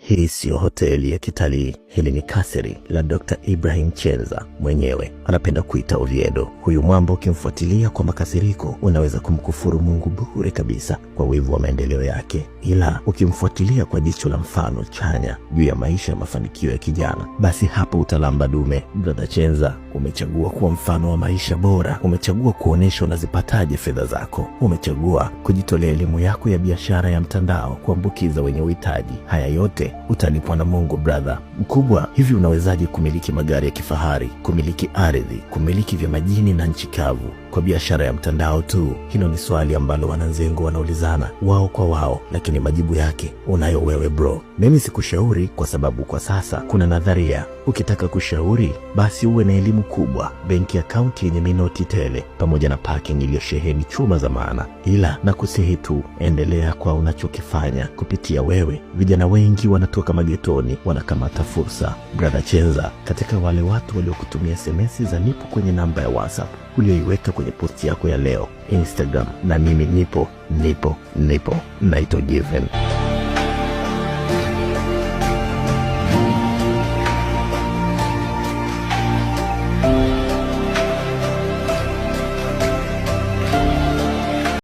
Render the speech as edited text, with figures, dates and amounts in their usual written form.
Hii sio hoteli ya kitalii, hili ni kasri la Dr. Ibrahim Chenza mwenyewe. Anapenda kuita Oviedo. Huyu mwamba ukimfuatilia kwa makasiriko unaweza kumkufuru Mungu bure kabisa kwa wivu wa maendeleo yake, ila ukimfuatilia kwa jicho la mfano chanya juu ya maisha ya mafanikio ya kijana, basi hapo utalamba dume. Brother Chenza, umechagua kuwa mfano wa maisha bora. Umechagua kuonesha unazipataje fedha zako. Umechagua kujitolea elimu yako ya biashara ya mtandao kuambukiza wenye uhitaji. Haya yote utalipwa na Mungu brother. Mkubwa, hivi unawezaje kumiliki magari ya kifahari, kumiliki ardhi, kumiliki vya majini na nchi kavu kwa biashara ya mtandao tu? Hilo ni swali ambalo wananzengo wanaulizana wao kwa wao, lakini majibu yake unayo wewe bro. Mimi sikushauri kwa sababu kwa sasa kuna nadharia. Ukitaka kushauri basi uwe na elimu kubwa, benki account yenye minoti tele, pamoja na parking iliyosheheni chuma za maana. Ila na kusihi tu, endelea kwa unachokifanya. Kupitia wewe vijana wengi wanatoka magetoni wanakamata fursa. Brother Chenza, katika wale watu waliokutumia SMS za nipo kwenye namba ya WhatsApp ulioiweka kwenye posti yako ya leo Instagram, na mimi nipo naitwa Given.